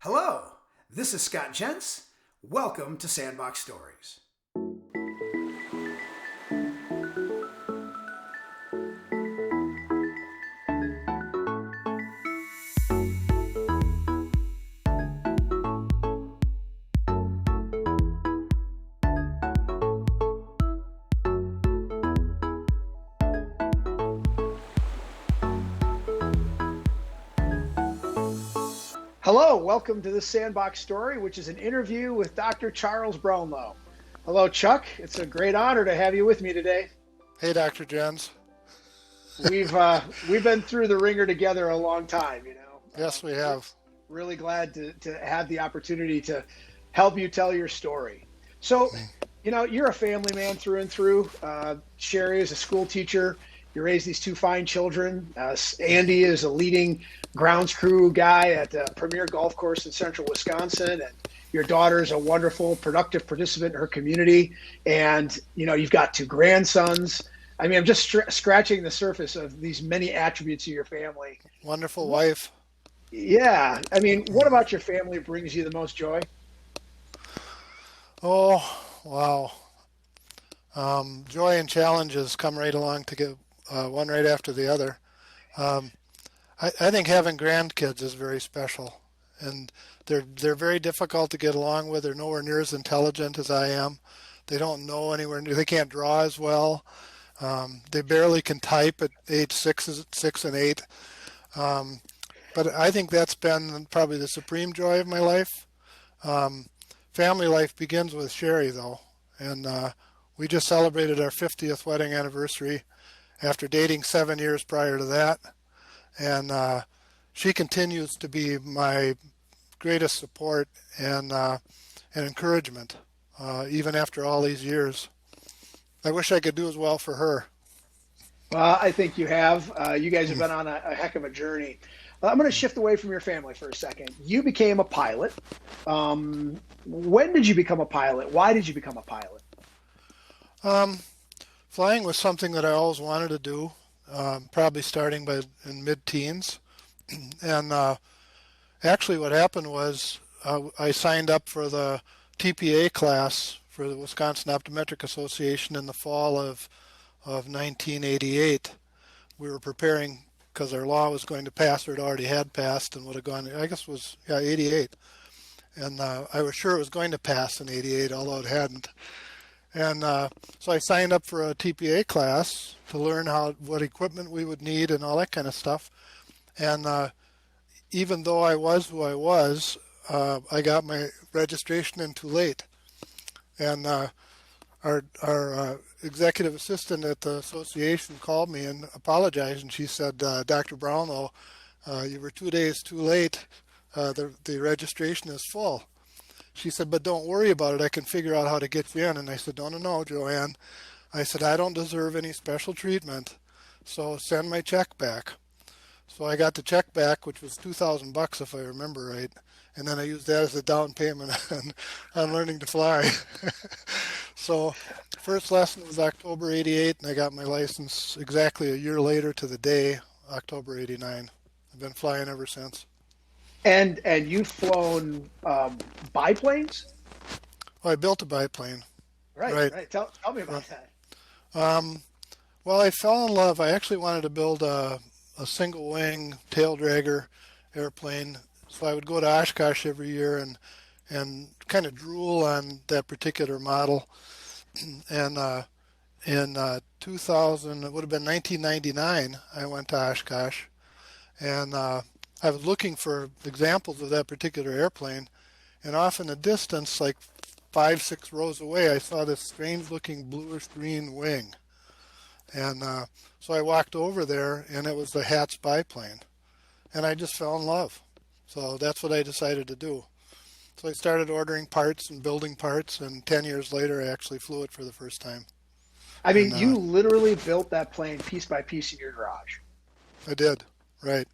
Hello, this is Scott Jentz. Welcome to Sandbox Stories. Hello, welcome to the Sandbox Story, which is an interview with Dr. Charles Brownlow. Hello, Chuck. It's a great honor to have you with me today. Hey, Dr. Jens. We've been through the ringer together a long time, you know. Yes, we have. Really glad to have the opportunity to help you tell your story. So, you know, you're a family man through and through. Sherry is a school teacher. You raised these two fine children. Andy is a leading grounds crew guy at a premier golf course in central Wisconsin. And your daughter is a wonderful, productive participant in her community. And, you know, you've got two grandsons. I mean, I'm just scratching the surface of these many attributes of your family. Wonderful wife. Yeah. I mean, what about your family brings you the most joy? Oh, wow. Joy and challenges come right along to get one right after the other. I think having grandkids is very special, and they're very difficult to get along with. They're nowhere near as intelligent as I am. They don't know anywhere near. They can't draw as well. They barely can type at age 6 and 8. But I think that's been probably the supreme joy of my life. Family life begins with Sherry, though, and we just celebrated our 50th wedding anniversary after dating 7 years prior to that. And she continues to be my greatest support and encouragement, even after all these years. I wish I could do as well for her. Well, I think you have. You guys have been on a heck of a journey. I'm going to shift away from your family for a second. You became a pilot. When did you become a pilot? Why did you become a pilot? Flying was something that I always wanted to do, probably starting in mid-teens. And actually what happened was I signed up for the TPA class for the Wisconsin Optometric Association in the fall of 1988. We were preparing because our law was going to pass, or it already had passed and would have gone, I guess it was, 88. And I was sure it was going to pass in 88, although it hadn't. And so I signed up for a TPA class to learn what equipment we would need and all that kind of stuff. And even though I was who I was, I got my registration in too late. And our executive assistant at the association called me and apologized, and she said, Dr. Brownlow, you were 2 days too late. The registration is full. She said, but don't worry about it. I can figure out how to get you in. And I said, no, Joanne. I said, I don't deserve any special treatment, so send my check back. So I got the check back, which was $2,000 if I remember right. And then I used that as a down payment on learning to fly. So first lesson was October 88, and I got my license exactly a year later to the day, October 89. I've been flying ever since. And you've flown biplanes? Well, I built a biplane. Right. Tell me about that. Well, I fell in love. I actually wanted to build a single wing tail dragger airplane. So I would go to Oshkosh every year and kind of drool on that particular model. And in 2000, it would have been 1999, I went to Oshkosh. And I was looking for examples of that particular airplane. And off in the distance, like 5-6 rows away, I saw this strange-looking bluish-green wing. And so I walked over there, and it was the Hatch biplane. And I just fell in love. So that's what I decided to do. So I started ordering parts and building parts, and 10 years later, I actually flew it for the first time. I mean, you literally built that plane piece by piece in your garage. I did, right.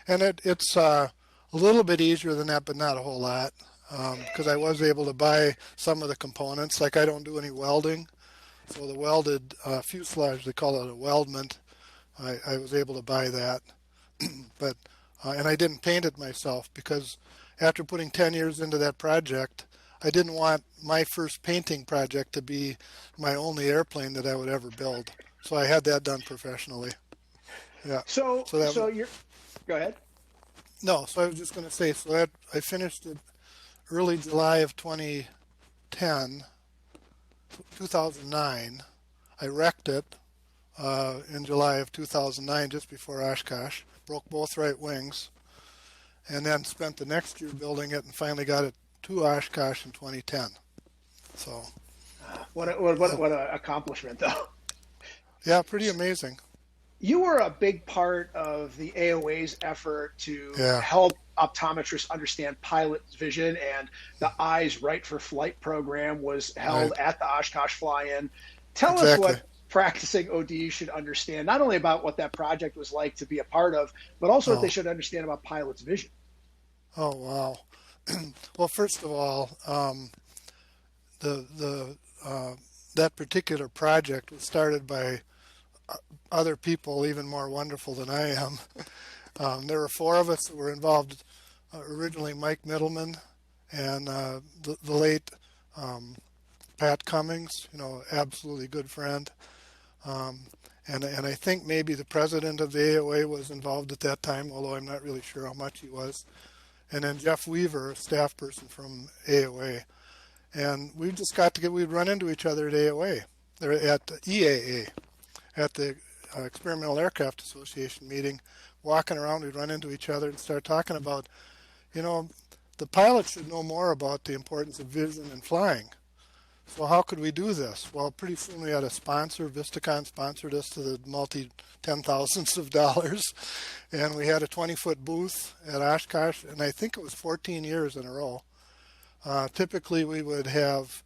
And it's a little bit easier than that, but not a whole lot, because I was able to buy some of the components. Like I don't do any welding, so the welded fuselage, they call it a weldment, I was able to buy that. But and I didn't paint it myself because after putting 10 years into that project, I didn't want my first painting project to be my only airplane that I would ever build. So I had that done professionally. Yeah. So, So that was, so you're, go ahead. no, so I was just going to say, so that I finished it early July of 2010, 2009. I wrecked it in July of 2009, just before Oshkosh. Broke both right wings, and then spent the next year building it, and finally got it to Oshkosh in 2010. So, What an accomplishment, though. yeah, pretty amazing. You were a big part of the AOA's effort to Yeah, help optometrists understand pilot vision, and the Eyes Right for Flight program was held right, at the Oshkosh Fly-In. Tell us exactly. what practicing OD should understand, not only about what that project was like to be a part of, but also what they Oh, should understand about pilots' vision. oh, wow. Well, first of all, the that particular project was started by other people even more wonderful than I am. There were four of us that were involved. Originally, Mike Middleman and the late um, Pat Cummings, absolutely good friend. Um, and I think maybe the president of the AOA was involved at that time, although I'm not really sure how much he was. And then Jeff Weaver, a staff person from AOA. And we just we'd run into each other at AOA, or at EAA, at the Experimental Aircraft Association meeting. Walking around, we'd run into each other and start talking about, you know, the pilot should know more about the importance of vision in flying. So how could we do this? Well, pretty soon we had a sponsor. Vistakon sponsored us to the multi-10 thousands of dollars. And we had a 20-foot booth at Oshkosh, and I think it was 14 years in a row. Typically we would have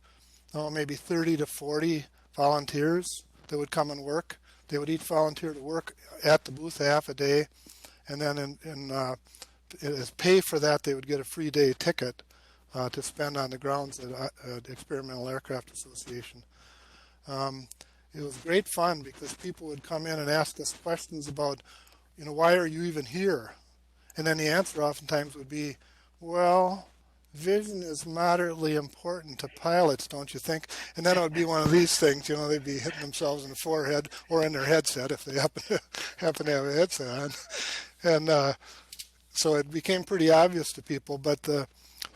maybe 30 to 40 volunteers that would come and work. They would each volunteer to work at the booth half a day, and then as pay for that, they would get a free day ticket to spend on the grounds at the Experimental Aircraft Association. It was great fun because people would come in and ask us questions about, why are you even here? And then the answer oftentimes would be, well, vision is moderately important to pilots, don't you think? And then it would be one of these things, they'd be hitting themselves in the forehead or in their headset if they happen to have a headset on. And so it became pretty obvious to people, but the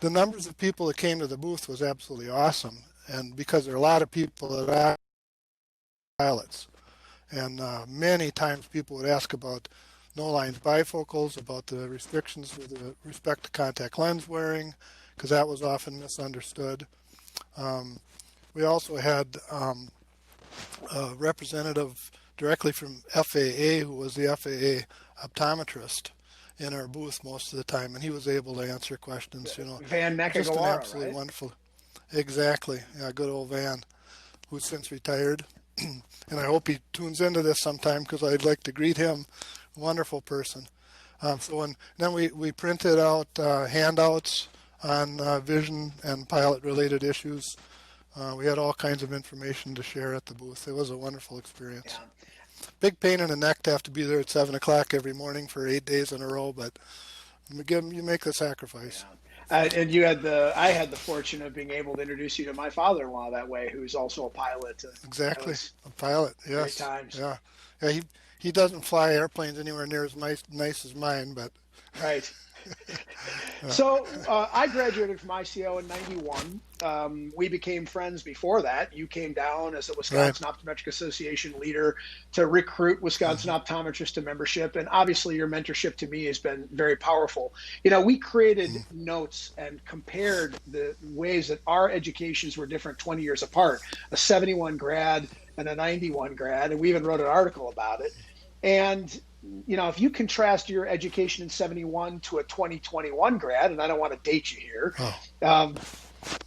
numbers of people that came to the booth was absolutely awesome. And because there are a lot of people that are pilots, and many times people would ask about no lines bifocals, about the restrictions with respect to contact lens wearing, because that was often misunderstood. We also had a representative directly from FAA, who was the FAA optometrist, in our booth most of the time, and he was able to answer questions. Van Just an Nakagawara, absolutely right? wonderful. Exactly, yeah, good old Van, who's since retired, and I hope he tunes into this sometime because I'd like to greet him. Wonderful person. Then we printed out handouts on vision and pilot-related issues. We had all kinds of information to share at the booth. It was a wonderful experience. Yeah. Big pain in the neck to have to be there at 7 o'clock every morning for 8 days in a row, but you make the sacrifice. And I had the fortune of being able to introduce you to my father-in-law that way, who's also a pilot. Exactly, a pilot. Yes. Great times. Yeah. Yeah. He doesn't fly airplanes anywhere near as nice as mine, but. Right. So I graduated from ICO in '91. We became friends before that. You came down as the Wisconsin Optometric Association leader to recruit Wisconsin optometrists to membership. And obviously your mentorship to me has been very powerful. We created notes and compared the ways that our educations were different 20 years apart, a 71 grad and a 91 grad. And we even wrote an article about it. And if you contrast your education in '71 to a 2021 grad, and I don't want to date you here,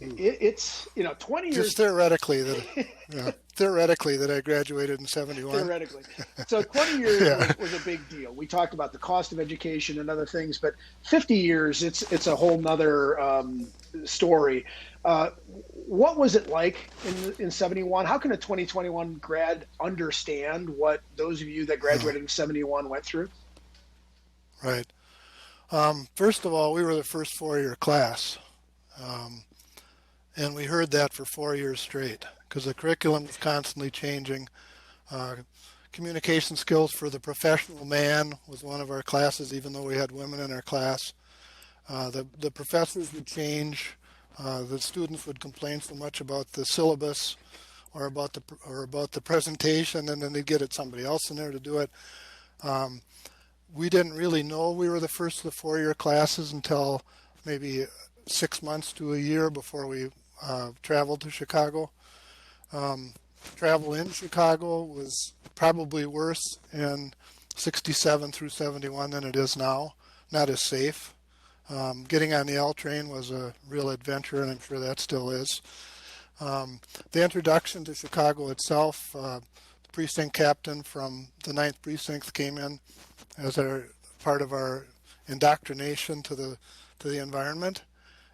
it's 20 years. Just theoretically that I graduated in '71. Theoretically, so 20 years was a big deal. We talked about the cost of education and other things, but 50 years, it's a whole nother story. What was it like in '71? How can a 2021 grad understand what those of you that graduated in '71 went through? Right. First of all, we were the first four-year class, and we heard that for 4 years straight because the curriculum was constantly changing. Uh, Communication skills for the professional man was one of our classes, even though we had women in our class. The professors would change. The students would complain so much about the syllabus or about the presentation, and then they'd get somebody else in there to do it. We didn't really know we were the first of the four-year classes until maybe 6 months to a year before we traveled to Chicago. Travel in Chicago was probably worse in 67 through 71 than it is now. Not as safe. Getting on the L train was a real adventure, and I'm sure that still is. The introduction to Chicago itself, the precinct captain from the 9th Precinct came in as part of our indoctrination to the environment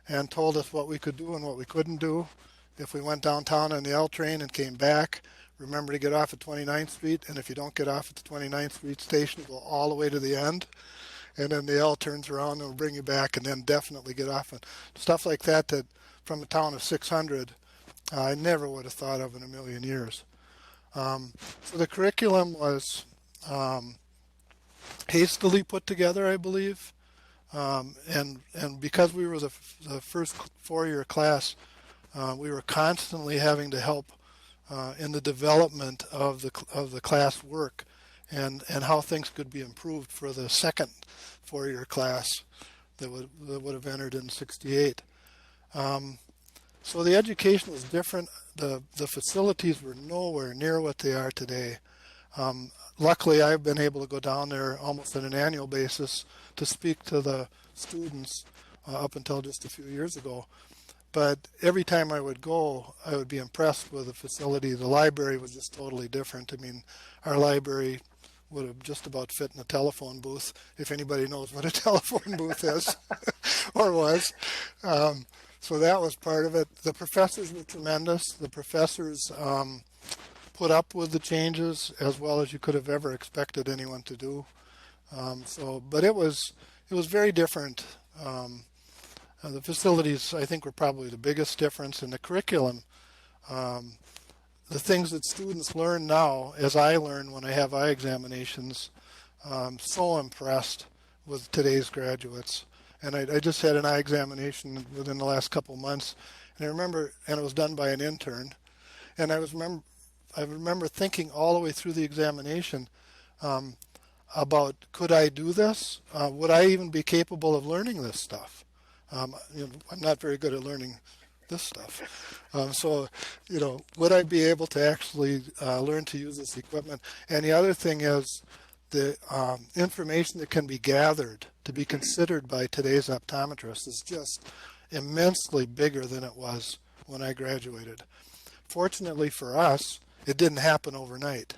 and told us what we could do and what we couldn't do. If we went downtown on the L train and came back, remember to get off at 29th Street, and if you don't get off at the 29th Street station, go all the way to the end, and then the L turns around and will bring you back, and then definitely get off. And stuff like that from a town of 600, I never would have thought of in a million years. So the curriculum was hastily put together, I believe, and because we were the first four-year class, we were constantly having to help in the development of the class work and how things could be improved for the second four-year class that would have entered in 68. So the education was different. The facilities were nowhere near what they are today. Luckily, I've been able to go down there almost on an annual basis to speak to the students up until just a few years ago. But every time I would go, I would be impressed with the facility. The library was just totally different. I mean, our library would have just about fit in a telephone booth, if anybody knows what a telephone booth is or was. So that was part of it. The professors were tremendous. The professors put up with the changes as well as you could have ever expected anyone to do. But it was very different. The facilities, I think, were probably the biggest difference in the curriculum. The things that students learn now, as I learn when I have eye examinations, so impressed with today's graduates. And I just had an eye examination within the last couple months, and I remember, and it was done by an intern, and I remember thinking all the way through the examination about, could I do this? Would I even be capable of learning this stuff? I'm not very good at learning this stuff. Would I be able to actually learn to use this equipment? And the other thing is the information that can be gathered to be considered by today's optometrists is just immensely bigger than it was when I graduated. Fortunately for us, it didn't happen overnight.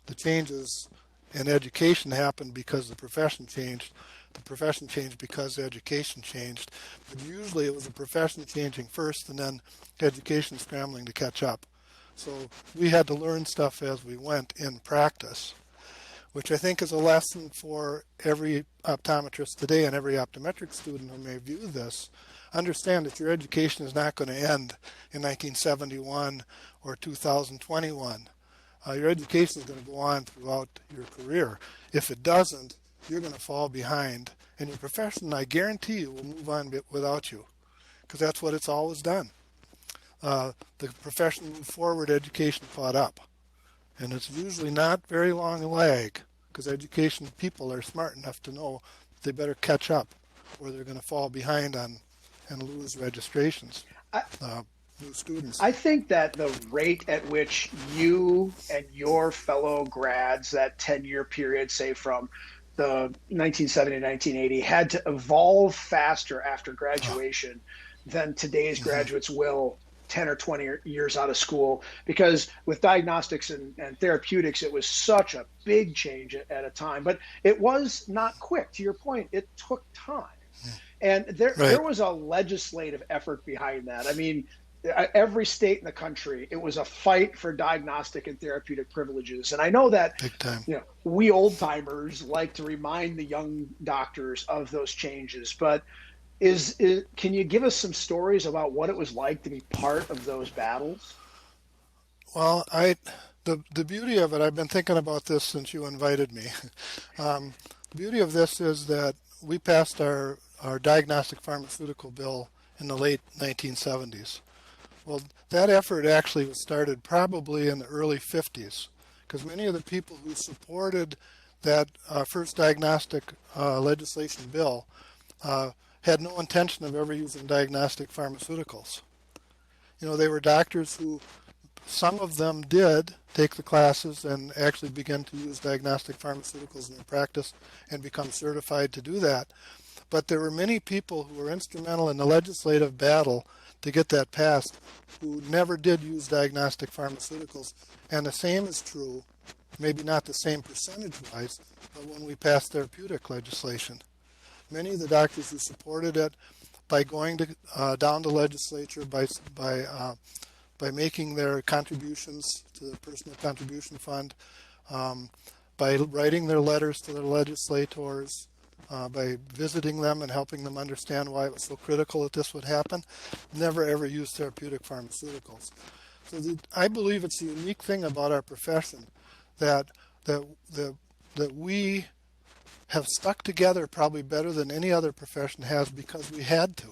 The changes in education happened because the profession changed. The profession changed because the education changed. But usually it was the profession changing first and then education scrambling to catch up. So we had to learn stuff as we went in practice, which I think is a lesson for every optometrist today and every optometric student who may view this. Understand that your education is not going to end in 1971 or 2021. Your education is going to go on throughout your career. If it doesn't, you're going to fall behind, and your profession, I guarantee you, will move on without you, because that's what it's always done. The profession moved forward, education caught up, and it's usually not very long a lag, because education people are smart enough to know they better catch up, or they're going to fall behind and lose registrations, new students. I think that the rate at which you and your fellow grads, that 10-year period, say from the 1970 to 1980, had to evolve faster after graduation than today's graduates will 10 or 20 years out of school, because with diagnostics and therapeutics, it was such a big change at a time. But it was not quick. To your point, it took time. And there was a legislative effort behind that. I mean, every state in the country, it was a fight for diagnostic and therapeutic privileges. And I know that, Big time. we old timers like to remind the young doctors of those changes, but can you give us some stories about what it was like to be part of those battles? Well, the beauty of it, I've been thinking about this since you invited me. The beauty of this is that we passed our diagnostic pharmaceutical bill in the late 1970s. Well, that effort actually was started probably in the early 50s, because many of the people who supported that first diagnostic legislation bill had no intention of ever using diagnostic pharmaceuticals. They were doctors who, some of them did take the classes and actually begin to use diagnostic pharmaceuticals in their practice and become certified to do that. But there were many people who were instrumental in the legislative battle to get that passed who never did use diagnostic pharmaceuticals. And the same is true, maybe not the same percentage-wise, but when we passed therapeutic legislation. Many of the doctors who supported it by going down to legislature, by making their contributions to the personal contribution fund, by writing their letters to their legislators, by visiting them and helping them understand why it was so critical that this would happen, never ever used therapeutic pharmaceuticals. So I believe it's a unique thing about our profession that we have stuck together probably better than any other profession has, because we had to.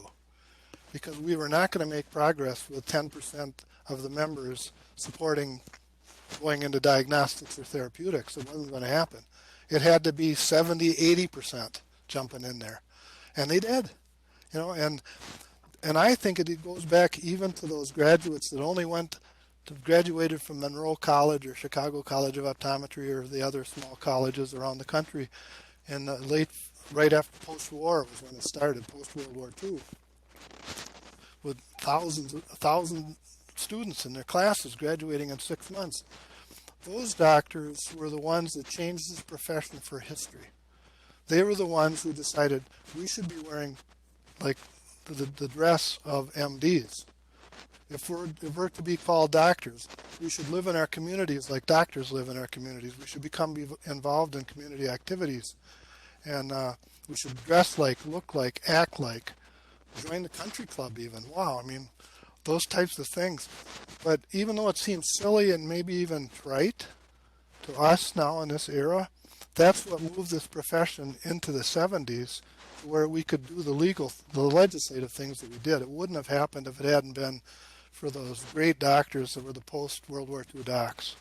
Because we were not going to make progress with 10% of the members supporting going into diagnostics or therapeutics. It wasn't going to happen. It had to be 70, 80% jumping in there. And they did. And I think it goes back even to those graduates that only graduated from Monroe College or Chicago College of Optometry or the other small colleges around the country in the right after post-war was when it started, post-World War II, with 1,000 students in their classes graduating in 6 months. Those doctors were the ones that changed this profession for history. They were the ones who decided we should be wearing like the dress of MDs. If we're to be called doctors, we should live in our communities like doctors live in our communities. We should be involved in community activities. And we should dress like, look like, act like, join the country club even. Wow, those types of things. But even though it seems silly and maybe even trite to us now in this era, that's what moved this profession into the 70s, where we could do the legislative things that we did. It wouldn't have happened if it hadn't been for those great doctors that were the post-World War II docs.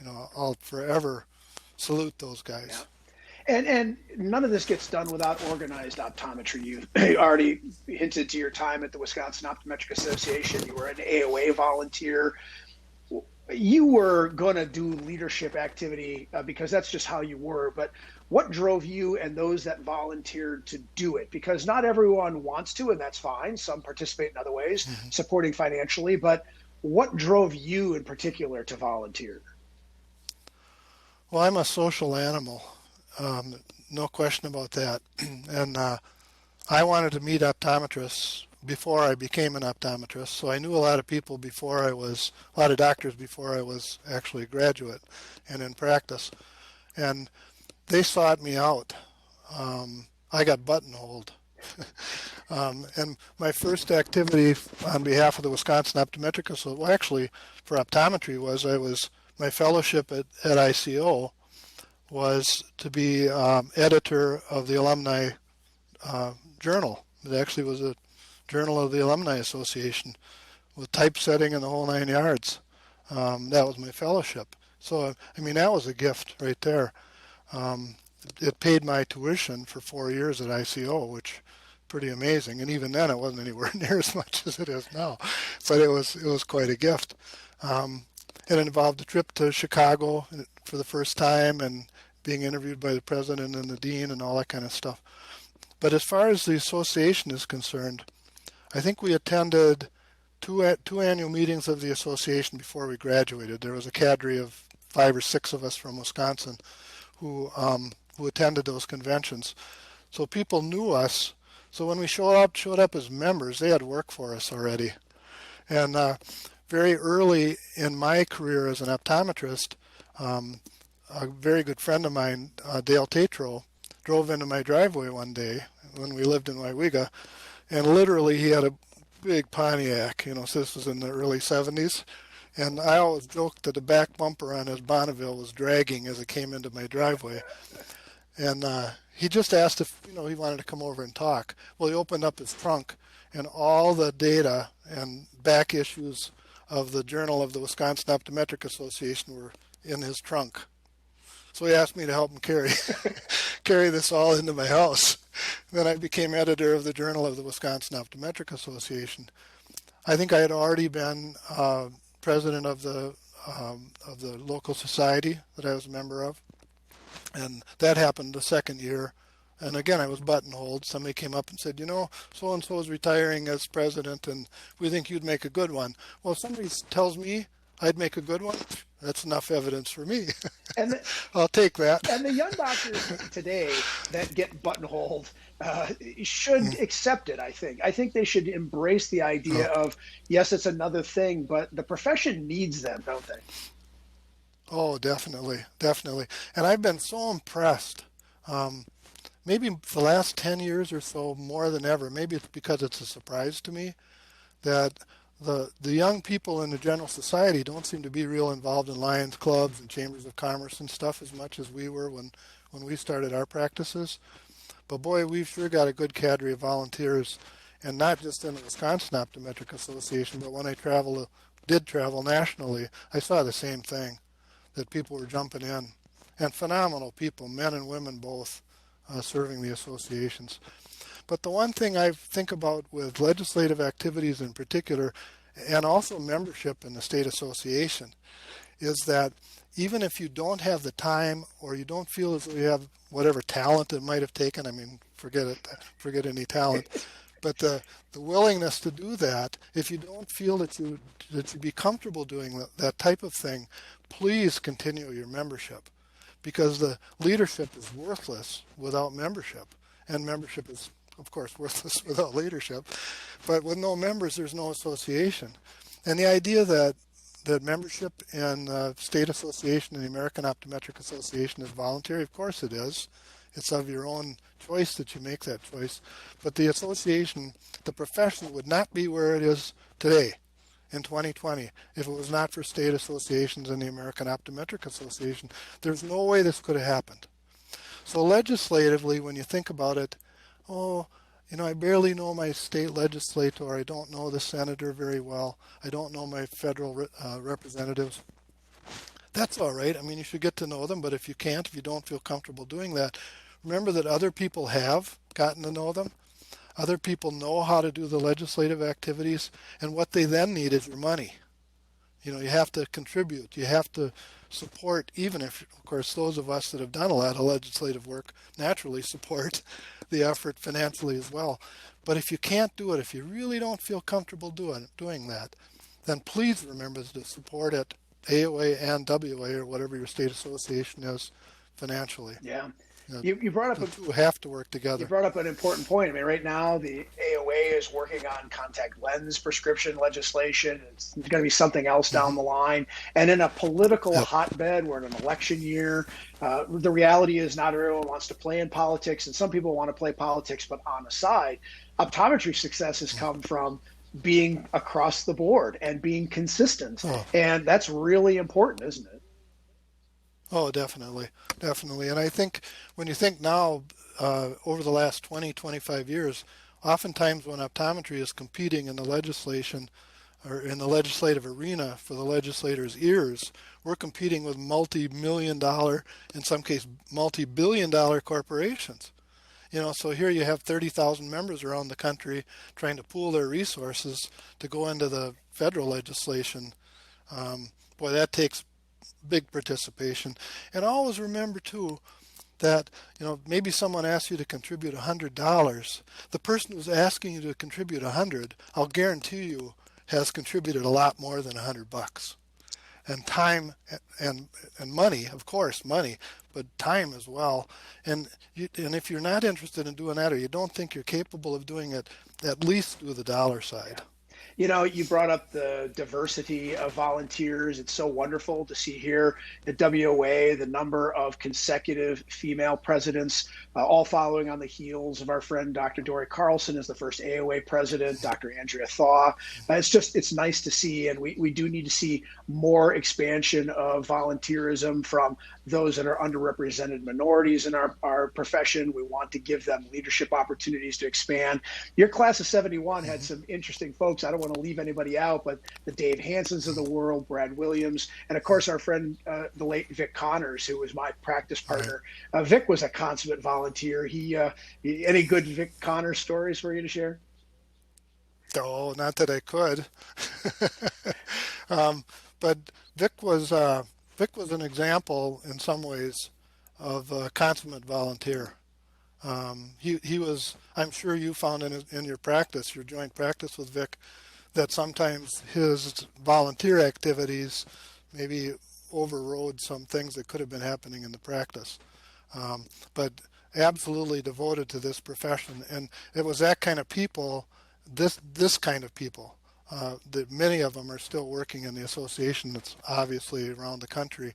I'll forever salute those guys. Yeah. And none of this gets done without organized optometry. You already hinted to your time at the Wisconsin Optometric Association. You were an AOA volunteer. You were going to do leadership activity because that's just how you were. But what drove you and those that volunteered to do it? Because not everyone wants to, and that's fine. Some participate in other ways, supporting financially. But what drove you in particular to volunteer? Well, I'm a social animal. No question about that. And I wanted to meet optometrists before I became an optometrist, so I knew a lot of people a lot of doctors before I was actually a graduate and in practice. And they sought me out. I got buttonholed. And my first activity on behalf of the Wisconsin Optometric Association, well, actually for optometry, my fellowship at ICO was to be editor of the alumni journal. It actually was a journal of the Alumni Association with typesetting and the whole 9 yards. That was my fellowship. So, that was a gift right there. It paid my tuition for 4 years at ICO, which pretty amazing. And even then, it wasn't anywhere near as much as it is now. But it was quite a gift. It involved a trip to Chicago for the first time and being interviewed by the president and the dean and all that kind of stuff. But as far as the association is concerned, I think we attended two annual meetings of the association before we graduated. There was a cadre of 5 or 6 of us from Wisconsin who attended those conventions. So people knew us. So when we showed up as members, they had work for us already. And very early in my career as an optometrist, a very good friend of mine, Dale Tatro, drove into my driveway one day when we lived in Waiwiga, and literally he had a big Pontiac, so this was in the early 70s, and I always joked that the back bumper on his Bonneville was dragging as it came into my driveway. And he just asked if, he wanted to come over and talk. Well, he opened up his trunk, and all the data and back issues of the Journal of the Wisconsin Optometric Association were in his trunk. So he asked me to help him carry this all into my house. Then I became editor of the Journal of the Wisconsin Optometric Association. I think I had already been president of the local society that I was a member of, and that happened the second year. And again, I was buttonholed. Somebody came up and said, so-and-so is retiring as president, and we think you'd make a good one. Well, if somebody tells me I'd make a good one, that's enough evidence for me. And I'll take that. And the young doctors today that get buttonholed should accept it, I think. I think they should embrace the idea of, yes, it's another thing, but the profession needs them, don't they? Oh, definitely, definitely. And I've been so impressed. Maybe the last 10 years or so, more than ever, maybe it's because it's a surprise to me, that the young people in the general society don't seem to be real involved in Lions clubs and chambers of commerce and stuff as much as we were when we started our practices. But boy, we've sure got a good cadre of volunteers, and not just in the Wisconsin Optometric Association, but when I did travel nationally, I saw the same thing, that people were jumping in, and phenomenal people, men and women both, serving the associations. But the one thing I think about with legislative activities in particular, and also membership in the state association, is that even if you don't have the time or you don't feel as though you have whatever talent it might have taken, forget any talent, but the willingness to do that, if you don't feel that you'd be comfortable doing that type of thing, please continue your membership, because the leadership is worthless without membership, and membership is, of course, worthless without leadership. But with no members, there's no association. And the idea that membership in the state association and the American Optometric Association is voluntary, of course it is. It's of your own choice that you make that choice. But the association, the profession, would not be where it is today in 2020 if it was not for state associations and the American Optometric Association. There's no way this could have happened. So legislatively, when you think about it, I barely know my state legislator. I don't know the senator very well. I don't know my federal representatives. That's all right. You should get to know them, but if you don't feel comfortable doing that, remember that other people have gotten to know them. Other people know how to do the legislative activities, and what they then need is your money. You have to contribute. You have to support, even if, of course, those of us that have done a lot of legislative work naturally support the effort financially as well. But if you can't do it, if you really don't feel comfortable doing that, then please remember to support it, AOA and WA, or whatever your state association is, financially. Yeah. You brought up the two have to work together. You brought up an important point. Right now the AOA is working on contact lens prescription legislation. It's going to be something else down the line. And in a political hotbed, we're in an election year. The reality is not everyone wants to play in politics, and some people want to play politics, but on the side, optometry success has come from being across the board and being consistent. And that's really important, isn't it? Oh, definitely. Definitely. And I think when you think now, over the last 20, 25 years, oftentimes when optometry is competing in the legislation or in the legislative arena for the legislators' ears, we're competing with multi-million dollar, in some cases multi-billion dollar corporations. So here you have 30,000 members around the country trying to pool their resources to go into the federal legislation. Boy, that takes big participation. And always remember too that maybe someone asks you to contribute $100. The person who's asking you to contribute $100, I'll guarantee you, has contributed a lot more than $100. And time and money, of course, money, but time as well. And if you're not interested in doing that, or you don't think you're capable of doing it, at least do the dollar side. You know, you brought up the diversity of volunteers. It's so wonderful to see here at WOA the number of consecutive female presidents, all following on the heels of our friend Dr. Dory Carlson as the first AOA president, Dr. Andrea Thaw. It's nice to see, and we do need to see more expansion of volunteerism from those that are underrepresented minorities in our profession. We want to give them leadership opportunities to expand. Your class of 71 had some interesting folks. I don't want to leave anybody out, but the Dave Hansons of the world, Brad Williams, and of course our friend, the late Vic Connors, who was my practice partner. Vic was a consummate volunteer. Any good Vic Connors stories for you to share? Oh, not that I could. But Vic was an example in some ways of a consummate volunteer. He was. I'm sure you found in your practice, your joint practice with Vic, that sometimes his volunteer activities maybe overrode some things that could have been happening in the practice. But absolutely devoted to this profession, and it was that kind of people, this kind of people. That many of them are still working in the association that's obviously around the country.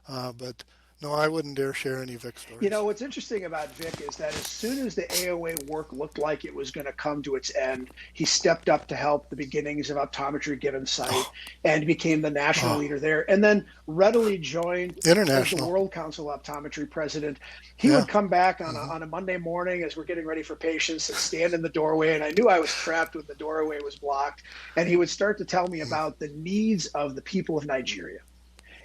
But no, I wouldn't dare share any Vic stories. You know, what's interesting about Vic is that as soon as the AOA work looked like it was going to come to its end, he stepped up to help the beginnings of Optometry Given Sight and became the national leader there, and then readily joined as the World Council of Optometry president. He would come back on a Monday morning as we're getting ready for patients and stand in the doorway, and I knew I was trapped when the doorway was blocked, and he would start to tell me about the needs of the people of Nigeria.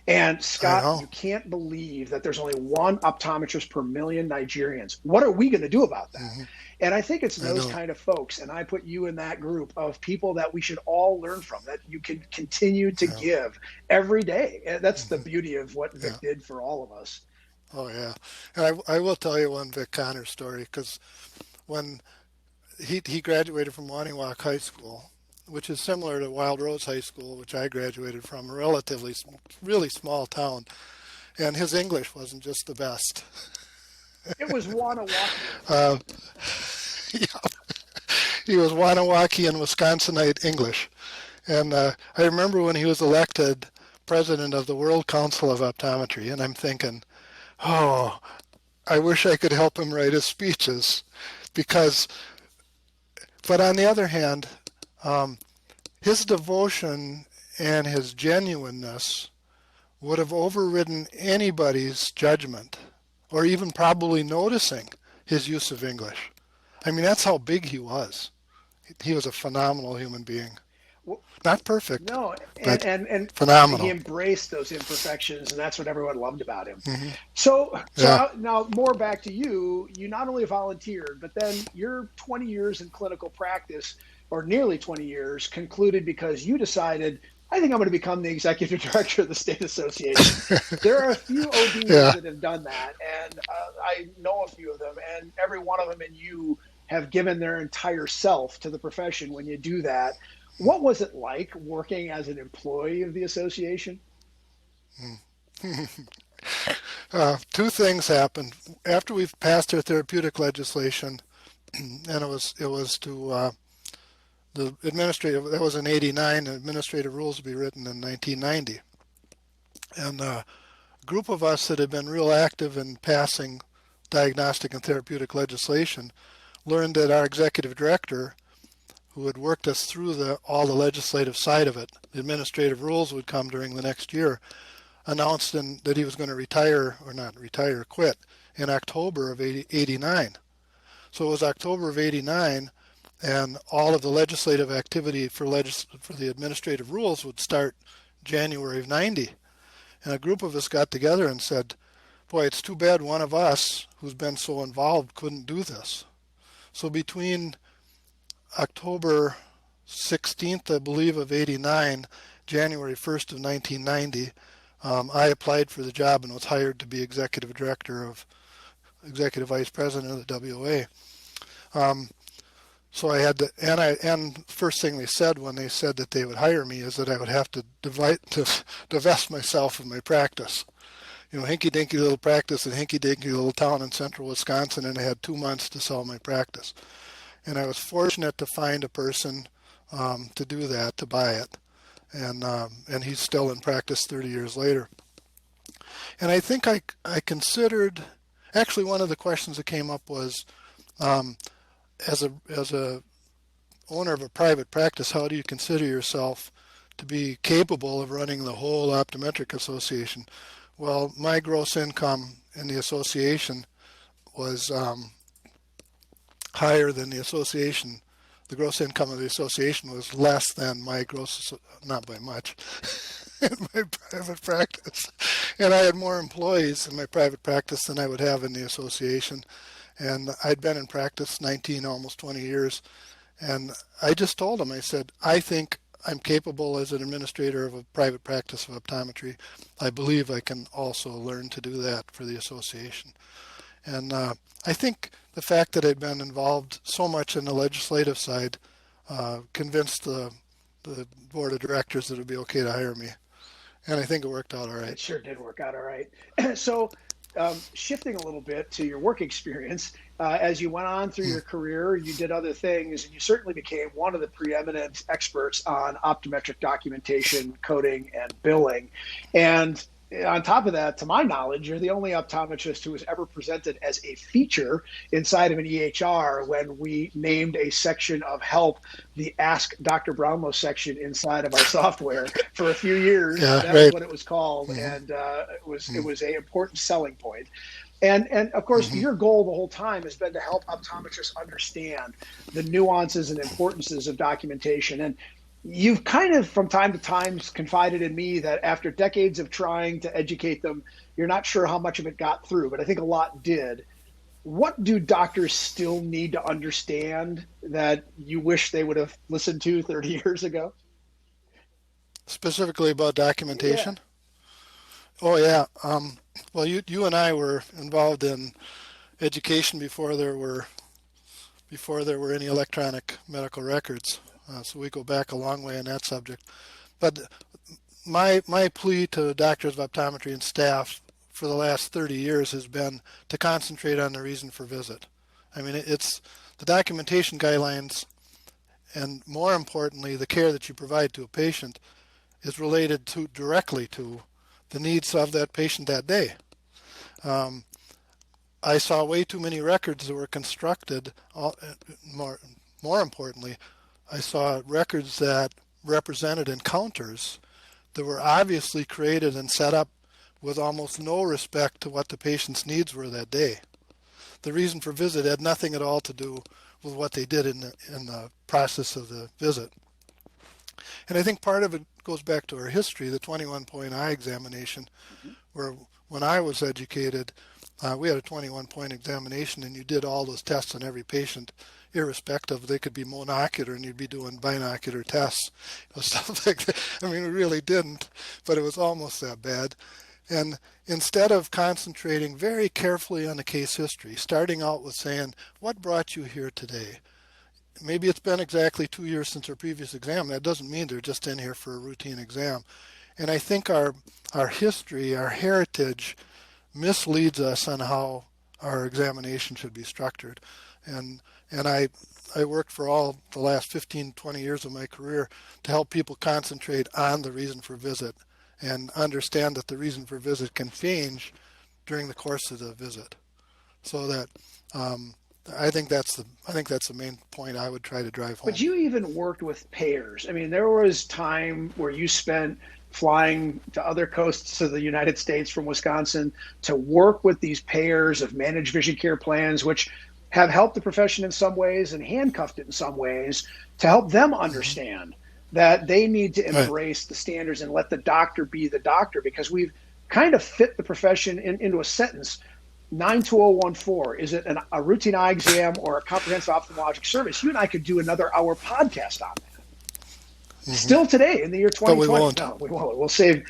And Scott, you can't believe that there's only one optometrist per million Nigerians. What are we going to do about that? And I think it's those kind of folks, and I put you in that group of people that we should all learn from, that you can continue to give every day. And that's the beauty of what Vic did for all of us. Oh, yeah. And I will tell you one Vic Connors story, because when he graduated from Waniwak High School, which is similar to Wild Rose High School, which I graduated from, a relatively, really small town. And his English wasn't just the best. It was Wanawaki. He was Wanawaki and Wisconsinite English. And I remember when he was elected president of the World Council of Optometry, and I'm thinking, oh, I wish I could help him write his speeches. But on the other hand, his devotion and his genuineness would have overridden anybody's judgment, or even probably noticing his use of English. I mean, that's how big he was. He was a phenomenal human being. Well, not perfect, no, and phenomenal. He embraced those imperfections, and that's what everyone loved about him. So now more back to you. You not only volunteered, but then your 20 years in clinical practice, or nearly 20 years, concluded because you decided, I think I'm going to become the executive director of the state association. There are a few ODs that have done that, and I know a few of them, and every one of them and you have given their entire self to the profession when you do that. What was it like working as an employee of the association? Two things happened. After we passed our therapeutic legislation, and it was to the administrative, that was in '89, administrative rules to be written in 1990. And a group of us that had been real active in passing diagnostic and therapeutic legislation learned that our executive director, who had worked us through all the legislative side of it, the administrative rules would come during the next year, announced that he was going to retire, or not retire, quit, in October of '89. So it was October of '89, and all of the legislative activity for the administrative rules would start January of '90. And a group of us got together and said, boy, it's too bad one of us who's been so involved couldn't do this. So between October 16th, I believe, of '89, January 1st of 1990, I applied for the job and was hired to be executive vice president of the WOA. So I had to, and first thing they said when they said that they would hire me is that I would have to divest myself of my practice. You know, hinky-dinky little practice in hinky-dinky little town in central Wisconsin, and I had 2 months to sell my practice. And I was fortunate to find a person to do that, to buy it. And he's still in practice 30 years later. And I think I considered, actually one of the questions that came up was, as a owner of a private practice, how do you consider yourself to be capable of running the whole optometric association? Well, my gross income in the association was higher than the association. The gross income of the association was less than my gross, not by much, in my private practice. And I had more employees in my private practice than I would have in the association. And I'd been in practice 19, almost 20 years. And I just told him, I said, I think I'm capable as an administrator of a private practice of optometry. I believe I can also learn to do that for the association. And I think the fact that I'd been involved so much in the legislative side convinced the board of directors that it would be okay to hire me. And I think it worked out all right. It sure did work out all right. So shifting a little bit to your work experience, as you went on through your career, you did other things, and you certainly became one of the preeminent experts on optometric documentation, coding, and billing. And on top of that, to my knowledge, you're the only optometrist who was ever presented as a feature inside of an EHR when we named a section of help the Ask Dr. Brownlow section inside of our software for a few years. Yeah, that right. was what it was called, and it was an important selling point. And of course, your goal the whole time has been to help optometrists understand the nuances and importances of documentation. And you've kind of, from time to time, confided in me that after decades of trying to educate them, you're not sure how much of it got through, but I think a lot did. What do doctors still need to understand that you wish they would have listened to 30 years ago? Specifically about documentation? Yeah. Oh, yeah. Well, you and I were involved in education before there were any electronic medical records. So we go back a long way in that subject. But my plea to doctors of optometry and staff for the last 30 years has been to concentrate on the reason for visit. I mean, it's the documentation guidelines, and more importantly, the care that you provide to a patient is related directly to the needs of that patient that day. I saw way too many records that were constructed, more importantly, I saw records that represented encounters that were obviously created and set up with almost no respect to what the patient's needs were that day. The reason for visit had nothing at all to do with what they did in the process of the visit. And I think part of it goes back to our history, the 21-point eye examination, where when I was educated, we had a 21-point examination, and you did all those tests on every patient, irrespective. They could be monocular, and you'd be doing binocular tests, stuff like that. I mean, we really didn't, but it was almost that bad. And instead of concentrating very carefully on the case history, starting out with saying, what brought you here today? Maybe it's been exactly 2 years since our previous exam. That doesn't mean they're just in here for a routine exam. And I think our history, our heritage, misleads us on how our examination should be structured. And I worked for all the last 15, 20 years of my career to help people concentrate on the reason for visit and understand that the reason for visit can change during the course of the visit. So that I think that's the main point I would try to drive home. But you even worked with payers. I mean, there was time where you spent flying to other coasts of the United States from Wisconsin to work with these payers of managed vision care plans, which have helped the profession in some ways and handcuffed it in some ways, to help them understand that they need to embrace the standards and let the doctor be the doctor, because we've kind of fit the profession into a sentence. 92014, is it a routine eye exam or a comprehensive ophthalmologic service? You and I could do another hour podcast on that. Still today in the year 2020. But we won't. No, we won't. We'll save.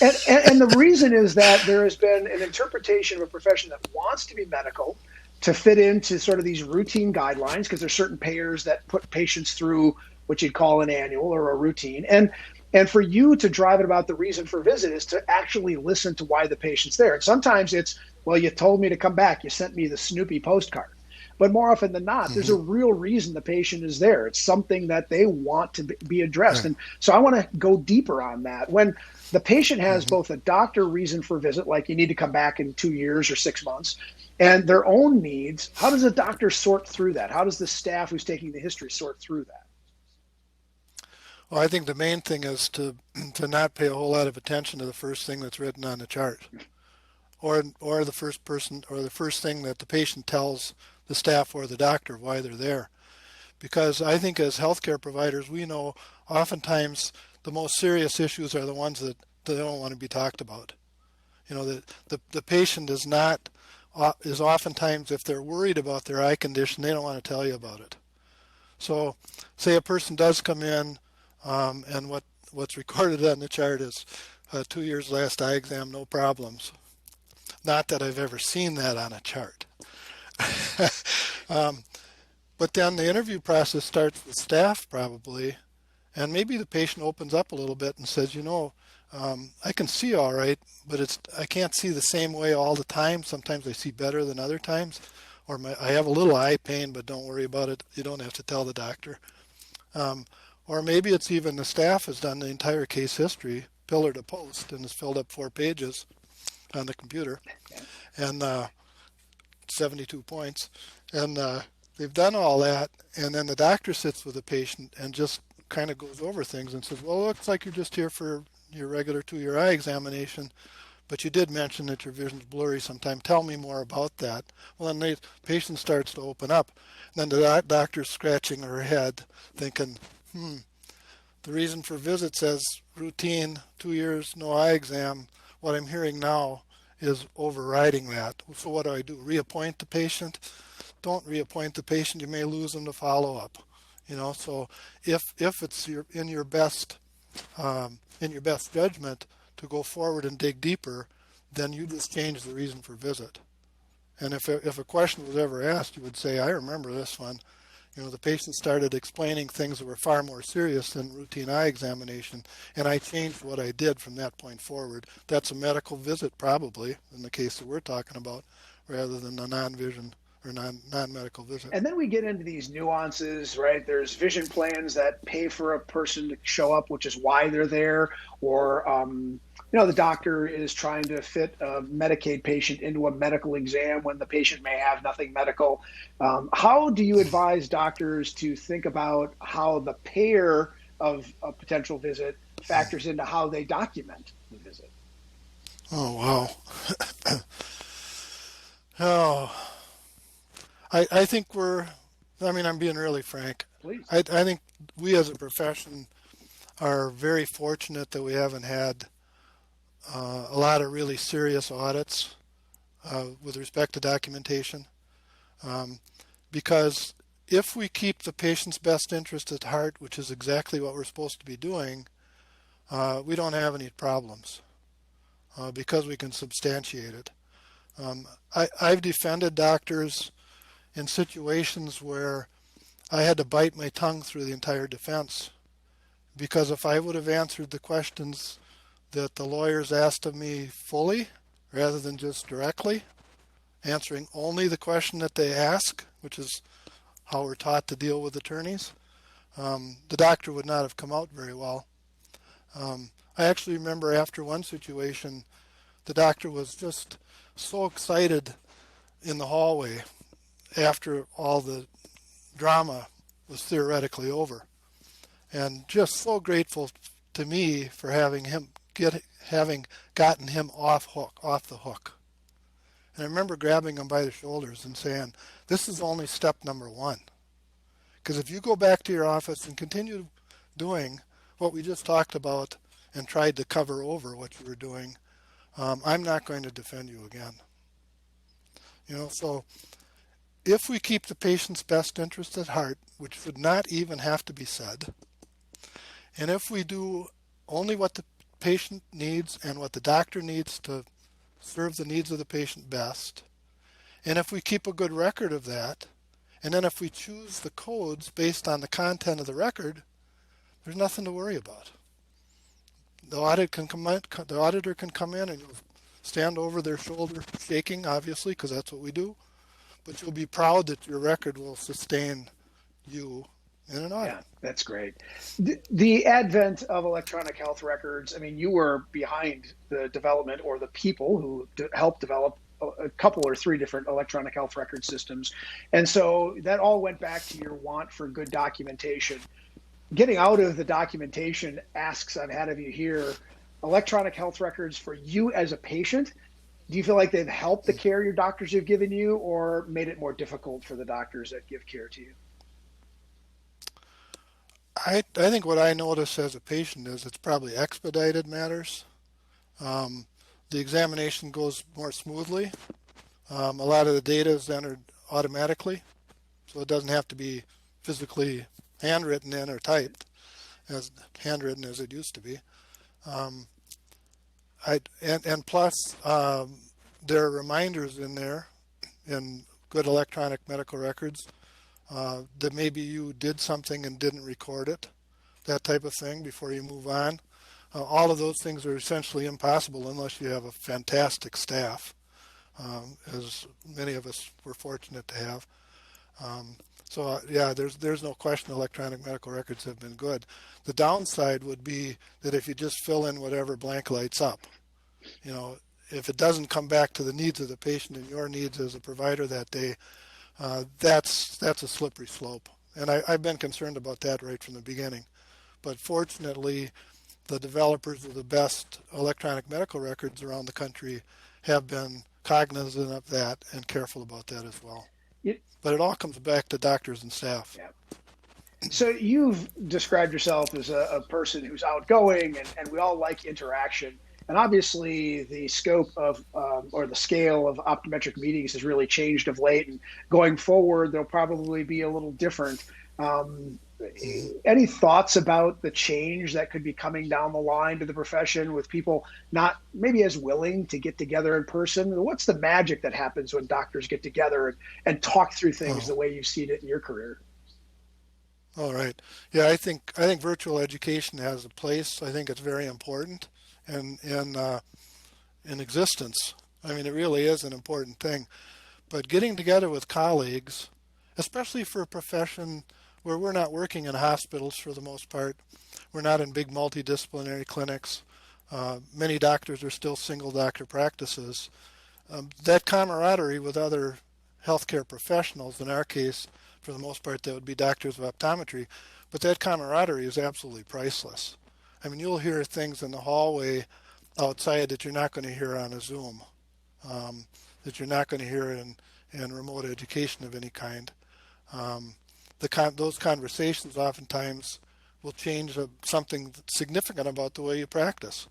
And the reason is that there has been an interpretation of a profession that wants to be medical to fit into sort of these routine guidelines, because there's certain payers that put patients through what you'd call an annual or a routine. And for you to drive it about the reason for visit is to actually listen to why the patient's there. And sometimes it's, well, you told me to come back. You sent me the Snoopy postcard. but more often than not, there's a real reason the patient is there. It's something that they want to be addressed. Right. And so I want to go deeper on that. When the patient has both a doctor reason for visit, like you need to come back in 2 years or 6 months, and their own needs, how does a doctor sort through that? How does the staff who's taking the history sort through that? Well, I think the main thing is to not pay a whole lot of attention to the first thing that's written on the chart, or the first person, or the first thing that the patient tells the staff or the doctor why they're there. Because I think as healthcare providers, we know oftentimes the most serious issues are the ones that they don't want to be talked about. You know, the patient is not, is oftentimes, if they're worried about their eye condition, they don't want to tell you about it. So say a person does come in, and what's recorded on the chart is 2 years last eye exam, no problems. Not that I've ever seen that on a chart. But then the interview process starts with staff probably, and maybe the patient opens up a little bit and says, you know, I can see all right, but I can't see the same way all the time. Sometimes I see better than other times, or I have a little eye pain, but don't worry about it. You don't have to tell the doctor. Or maybe it's even the staff has done the entire case history, pillar to post, and has filled up 4 pages on the computer, and 72 points. And they've done all that, and then the doctor sits with the patient and just kind of goes over things and says, well, it looks like you're just here for your regular 2-year eye examination, but you did mention that your vision's blurry sometime. Tell me more about that. Well, then the patient starts to open up. And then the doctor's scratching her head, thinking, the reason for visit says routine, 2 years, no eye exam. What I'm hearing now is overriding that. So what do? Reappoint the patient? Don't reappoint the patient. You may lose them to follow up. You know, so if it's in your best judgment to go forward and dig deeper, then you just change the reason for visit. And if a question was ever asked, you would say, I remember this one. You know, the patient started explaining things that were far more serious than routine eye examination, and I changed what I did from that point forward. That's a medical visit, probably, in the case that we're talking about, rather than a non-vision or non-medical visit. And then we get into these nuances, right? There's vision plans that pay for a person to show up, which is why they're there, or you know, the doctor is trying to fit a Medicaid patient into a medical exam when the patient may have nothing medical. How do you advise doctors to think about how the payer of a potential visit factors into how they document the visit? Oh, wow. Oh, I think I'm being really frank. Please. I think we as a profession are very fortunate that we haven't had a lot of really serious audits with respect to documentation, because if we keep the patient's best interest at heart, which is exactly what we're supposed to be doing, we don't have any problems because we can substantiate it. I've defended doctors in situations where I had to bite my tongue through the entire defense, because if I would have answered the questions that the lawyers asked of me fully, rather than just directly, answering only the question that they ask, which is how we're taught to deal with attorneys, the doctor would not have come out very well. I actually remember after one situation, the doctor was just so excited in the hallway after all the drama was theoretically over, and just so grateful to me for having gotten him off the hook. And I remember grabbing him by the shoulders and saying, this is only step number 1. Because if you go back to your office and continue doing what we just talked about and tried to cover over what you were doing, I'm not going to defend you again. You know, so if we keep the patient's best interest at heart, which should not even have to be said, and if we do only what the patient needs and what the doctor needs to serve the needs of the patient best, and if we keep a good record of that, and then if we choose the codes based on the content of the record, there's nothing to worry about. The auditor can come in and stand over their shoulder shaking, obviously, because that's what we do. but you'll be proud that your record will sustain you in an audit. Yeah, that's great. The advent of electronic health records, I mean, you were behind the development, or the people who helped develop a couple or three different electronic health record systems. And so that all went back to your want for good documentation. Getting out of the documentation asks I've had of you here, electronic health records for you as a patient, do you feel like they've helped the care your doctors have given you, or made it more difficult for the doctors that give care to you? I think what I notice as a patient is it's probably expedited matters. The examination goes more smoothly. A lot of the data is entered automatically, so it doesn't have to be physically handwritten in or typed, as handwritten as it used to be. And plus, there are reminders in there in good electronic medical records that maybe you did something and didn't record it, that type of thing, before you move on. All of those things are essentially impossible unless you have a fantastic staff, as many of us were fortunate to have. Yeah, there's no question electronic medical records have been good. The downside would be that if you just fill in whatever blank lights up, if it doesn't come back to the needs of the patient and your needs as a provider that day, that's a slippery slope. And I've been concerned about that right from the beginning. But fortunately, the developers of the best electronic medical records around the country have been cognizant of that and careful about that as well. But it all comes back to doctors and staff. Yeah. So you've described yourself as a person who's outgoing, and we all like interaction. And obviously the scope of or the scale of optometric meetings has really changed of late. And going forward, they'll probably be a little different. Any thoughts about the change that could be coming down the line to the profession, with people not maybe as willing to get together in person? What's the magic that happens when doctors get together and talk through things the way you've seen it in your career? All right. Yeah, I think virtual education has a place. I think it's very important in existence. I mean, it really is an important thing. But getting together with colleagues, especially for a profession where we're not working in hospitals for the most part, we're not in big multidisciplinary clinics. Many doctors are still single doctor practices. That camaraderie with other healthcare professionals, in our case, for the most part, that would be doctors of optometry, but that camaraderie is absolutely priceless. I mean, you'll hear things in the hallway outside that you're not going to hear on a Zoom, that you're not going to hear in remote education of any kind. Those conversations oftentimes will change something significant about the way you practice.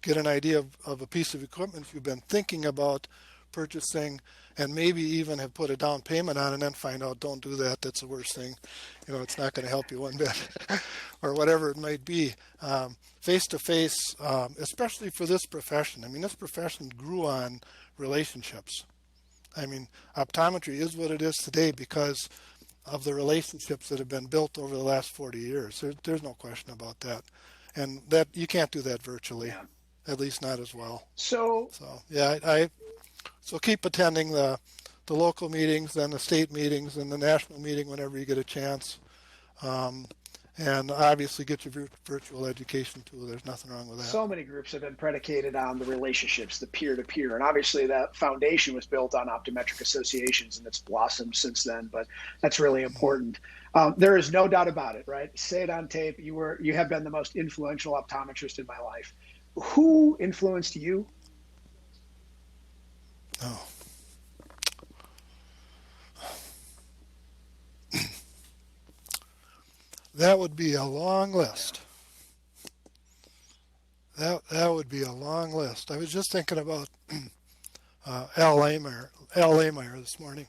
Get an idea of a piece of equipment you've been thinking about purchasing, and maybe even have put a down payment on, and then find out, don't do that, that's the worst thing. It's not going to help you one bit, or whatever it might be. Face-to-face, especially for this profession. I mean, this profession grew on relationships. I mean, optometry is what it is today because of the relationships that have been built over the last 40 years. There's no question about that. And that you can't do that virtually, at least not as well. So yeah, So keep attending the local meetings, then the state meetings, and the national meeting whenever you get a chance. And obviously get your virtual education too. There's nothing wrong with that. So many groups have been predicated on the relationships, the peer-to-peer. And obviously that foundation was built on optometric associations, and it's blossomed since then. But that's really important. There is no doubt about it, right? Say it on tape. You have been the most influential optometrist in my life. Who influenced you? Oh. That would be a long list. That would be a long list. I was just thinking about Al Laymeyer this morning.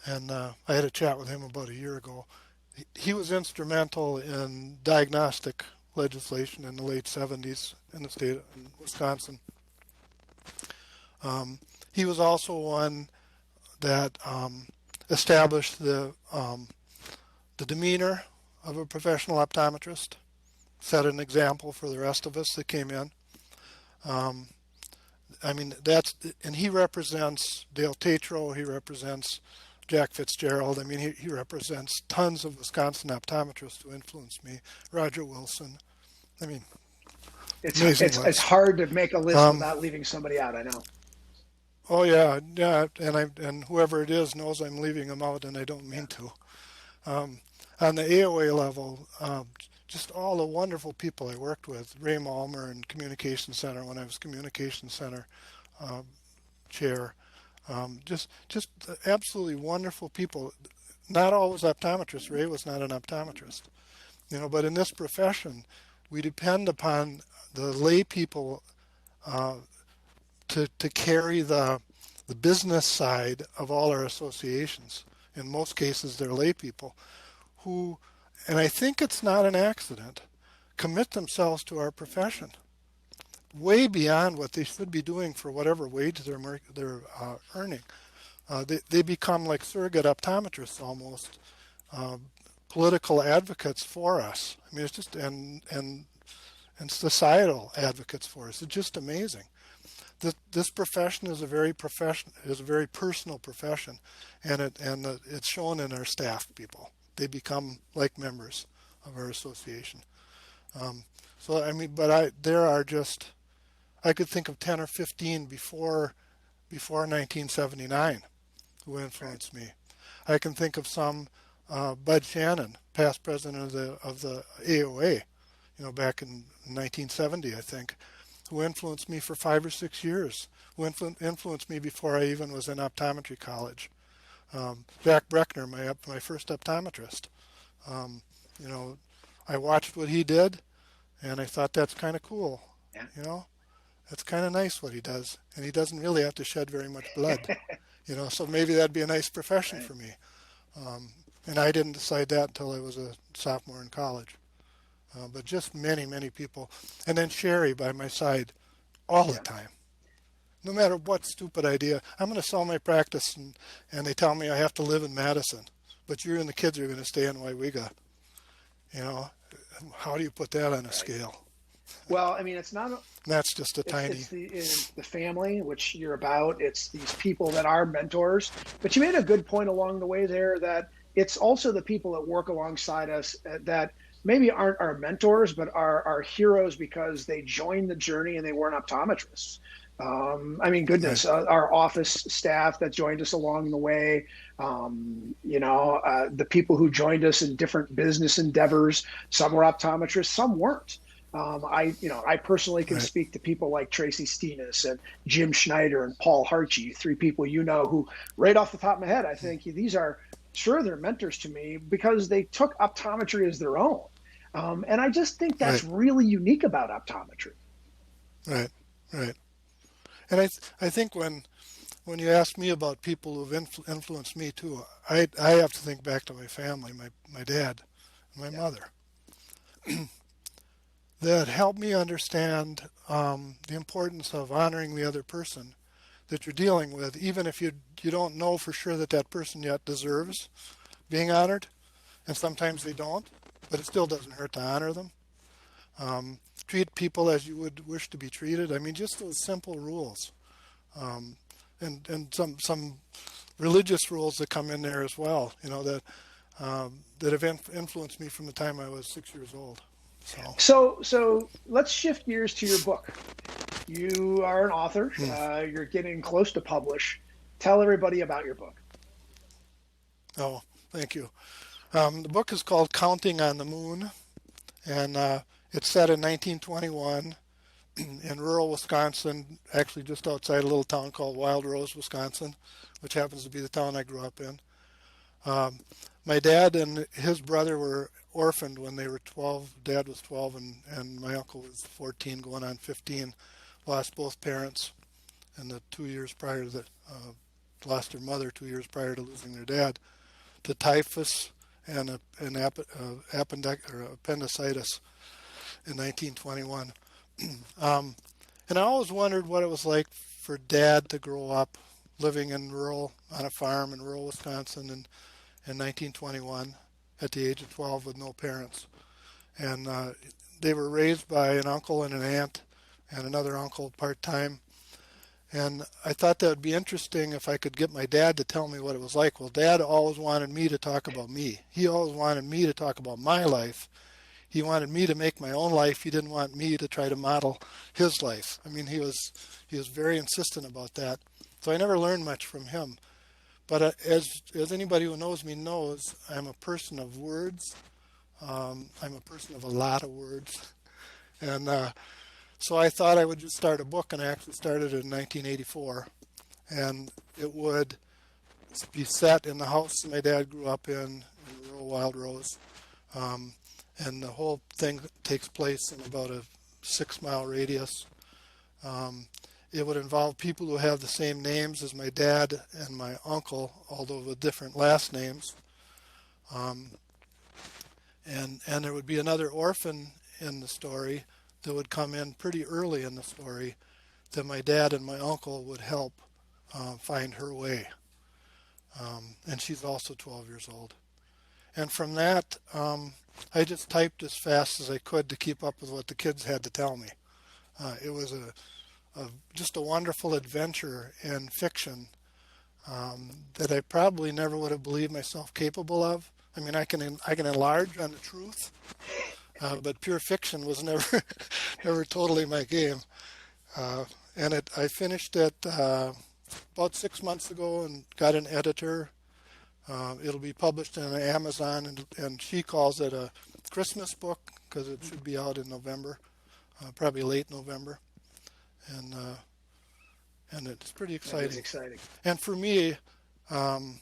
And I had a chat with him about a year ago. He was instrumental in diagnostic legislation in the late 70s in the state of Wisconsin. He was also one that established the demeanor of a professional optometrist, set an example for the rest of us that came in. I mean, and he represents Dale Tatro, he represents Jack Fitzgerald. I mean, he represents tons of Wisconsin optometrists who influenced me. Roger Wilson. I mean, amazing It's list. hard to make a list Um, without leaving somebody out. I know. oh yeah, yeah, and whoever it is knows I'm leaving them out, and I don't Yeah. mean to. Um, on the AOA level, just all the wonderful people I worked with. Ray Malmer in Communication Center when I was Communication Center um, chair. Just absolutely wonderful people. Not always optometrists. Ray was not an optometrist, but in this profession, we depend upon the lay people uh, to carry the business side of all our associations. In most cases, they're lay people who, and I think it's not an accident, commit themselves to our profession way beyond what they should be doing for whatever wage they're earning. They become like surrogate optometrists almost, uh, political advocates for us. I mean, it's just and societal advocates for us. It's just amazing. This profession is a very personal profession, and it's shown in our staff people. They become like members of our association. Um, so I mean, but there are just I could think of 10 or 15 before 1979 who Right. influenced me. I can think of some Bud Shannon, past president of the AOA, back in 1970, I think, who influenced me for 5 or 6 years, who influenced me before I even was in optometry college. Jack Breckner, my first optometrist. Um, you know, I watched what he did, and I thought that's kind of cool. Yeah. You know, that's kind of nice what he does, and he doesn't really have to shed very much blood. So maybe that'd be a nice profession Right. for me. Um, and I didn't decide that until I was a sophomore in college. But just many, many people. And then Sherry by my side all the Yeah. time. No matter what stupid idea. I'm going to sell my practice, and they tell me I have to live in Madison. But you and the kids are going to stay in Waiwega. You know, how do you put that on a Right. scale? Well, I mean, it's not. And that's just a It's tiny. the family which you're about. It's these people that are mentors. But you made a good point along the way there that it's also the people that work alongside us that maybe aren't our mentors, but are our heroes because they joined the journey and they weren't optometrists. I mean, Right, goodness, our office staff that joined us along the way, the people who joined us in different business endeavors. Some were optometrists, some weren't. I personally can right, speak to people like Tracy Steenis and Jim Schneider and Paul Harchie, three people who, right off the top of my head, I think these are sure they're mentors to me because they took optometry as their own, and I just think that's right, really unique about optometry. right, right. And I think when you ask me about people who've influenced me too, I have to think back to my family, my dad, and my Yeah, mother, that helped me understand the importance of honoring the other person that you're dealing with, even if you don't know for sure that that person yet deserves being honored, and sometimes they don't, but it still doesn't hurt to honor them. Treat people as you would wish to be treated. I mean, just those simple rules, um, and some religious rules that come in there as well. That have influenced me from the time I was 6 years old. So, so let's shift gears to your book. You are an author. hmm. You're getting close to publish. Tell everybody about your book. Oh, thank you. The book is called Counting on the Moon, and it's set in 1921 in rural Wisconsin, actually just outside a little town called Wild Rose, Wisconsin, which happens to be the town I grew up in. Um, my dad and his brother were orphaned when they were 12. Dad was 12, and my uncle was 14, going on 15. Lost both parents in the 2 years prior to lost their mother 2 years prior to losing their dad to typhus and appendicitis in 1921. And I always wondered what it was like for Dad to grow up living on a farm in rural Wisconsin in 1921 at the age of 12 with no parents. And they were raised by an uncle and an aunt and another uncle part-time. And I thought that would be interesting if I could get my dad to tell me what it was like. Well, Dad always wanted me to talk about me. He always wanted me to talk about my life. He wanted me to make my own life. He didn't want me to try to model his life. I mean, he was very insistent about that. So I never learned much from him. But as anybody who knows me knows, I'm a person of words. I'm a person of a lot of words. And so I thought I would just start a book, and I actually started it in 1984. And it would be set in the house my dad grew up in rural Wild Rose. And the whole thing takes place in about a 6-mile radius. It would involve people who have the same names as my dad and my uncle, although with different last names. And there would be another orphan in the story that would come in pretty early in the story that my dad and my uncle would help find her way. And she's also 12 years old. And from that, I just typed as fast as I could to keep up with what the kids had to tell me. It was just a wonderful adventure in fiction that I probably never would have believed myself capable of. I mean, I can enlarge on the truth, but pure fiction was never totally my game. And I finished it about 6 months ago and got an editor. It'll be published on Amazon, and she calls it a Christmas book because it should be out in November, probably late November, and it's pretty exciting. That is exciting. And for me, and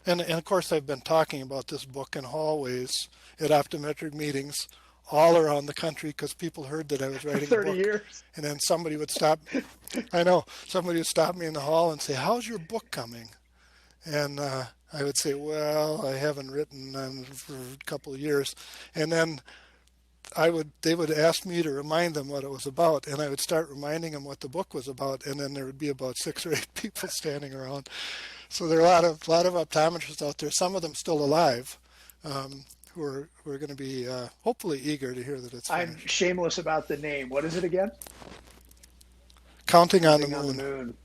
of course I've been talking about this book in hallways at optometric meetings all around the country because people heard that I was writing 30 a book. years. And then somebody would stop. I know somebody would stop me in the hall and say, "How's your book coming?" And I would say, "Well, I haven't written for a couple of years." And then they would ask me to remind them what it was about, and I would start reminding them what the book was about, and then there would be about 6 or 8 people standing around. So there are a lot of optometrists out there, some of them still alive, who are going to be hopefully eager to hear that it's finished. I'm shameless about the name. What is it again? Counting on the Moon.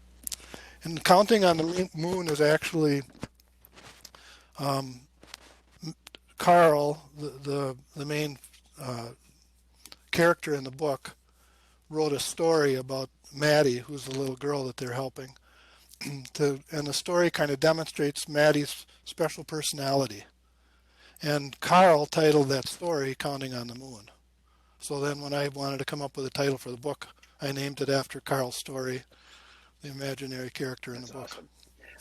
And Counting on the Moon is actually Carl, the main character in the book, wrote a story about Maddie, who's the little girl that they're helping. And the story kind of demonstrates Maddie's special personality. And Carl titled that story Counting on the Moon. So then when I wanted to come up with a title for the book, I named it after Carl's story, the imaginary character in the book. Awesome.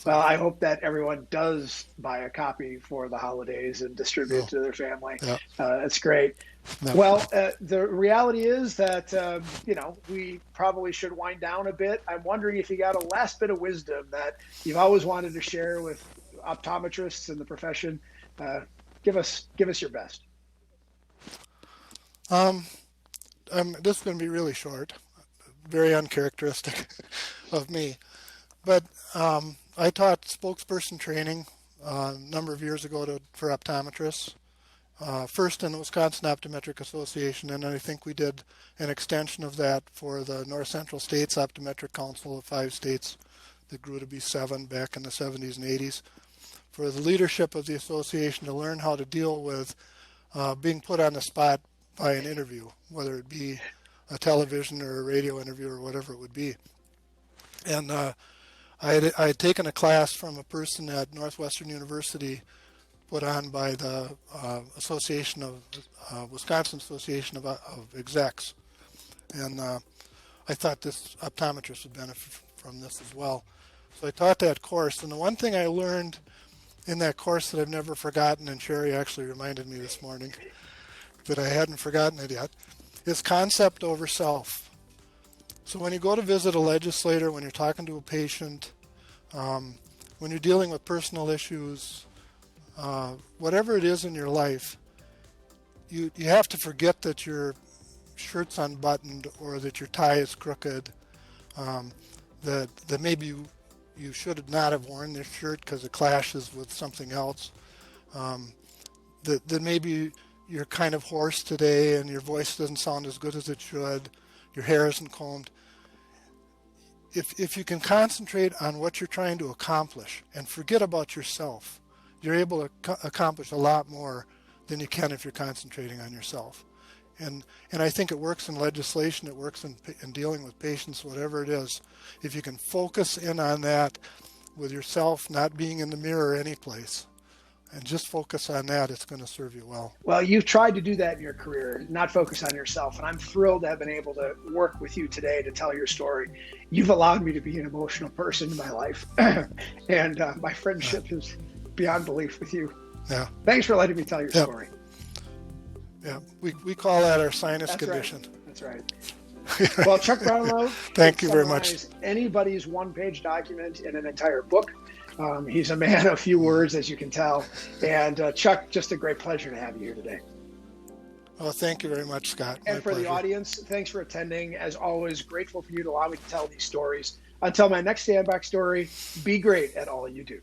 Well, I hope that everyone does buy a copy for the holidays and distribute it to their family. Yeah. That's great. Yeah. Well, the reality is that, we probably should wind down a bit. I'm wondering if you got a last bit of wisdom that you've always wanted to share with optometrists in the profession. Give us your best. This is going to be really short, very uncharacteristic of me. But I taught spokesperson training a number of years ago for optometrists, first in the Wisconsin Optometric Association, and I think we did an extension of that for the North Central States Optometric Council of 5 states that grew to be 7 back in the 70s and 80s, for the leadership of the association to learn how to deal with being put on the spot by an interview, whether it be a television or a radio interview or whatever it would be. And I had taken a class from a person at Northwestern University put on by the Wisconsin Association of Execs. And I thought this optometrist would benefit from this as well. So I taught that course. And the one thing I learned in that course that I've never forgotten, and Sherry actually reminded me this morning that I hadn't forgotten it yet, is concept over self. So when you go to visit a legislator, when you're talking to a patient, when you're dealing with personal issues, whatever it is in your life, you have to forget that your shirt's unbuttoned or that your tie is crooked, that maybe you should not have worn this shirt because it clashes with something else, that maybe you're kind of hoarse today and your voice doesn't sound as good as it should, your hair isn't combed. if you can concentrate on what you're trying to accomplish and forget about yourself, you're able to accomplish a lot more than you can if you're concentrating on yourself. And I think it works in legislation, it works in dealing with patients, whatever it is. If you can focus in on that with yourself, not being in the mirror any place, and just focus on that, it's going to serve you well. Well, you've tried to do that in your career, not focus on yourself. And I'm thrilled to have been able to work with you today to tell your story. You've allowed me to be an emotional person in my life. And my friendship is beyond belief with you. Yeah. Thanks for letting me tell your story. Yeah, we call that our sinus condition. Right. That's right. Well, Chuck Brownlow, thank you very much. Anybody's one-page document in an entire book. He's a man of few words, as you can tell. And Chuck, just a great pleasure to have you here today. Well, thank you very much, Scott. And for the audience, thanks for attending. As always, grateful for you to allow me to tell these stories. Until my next Sandbox story, be great at all you do.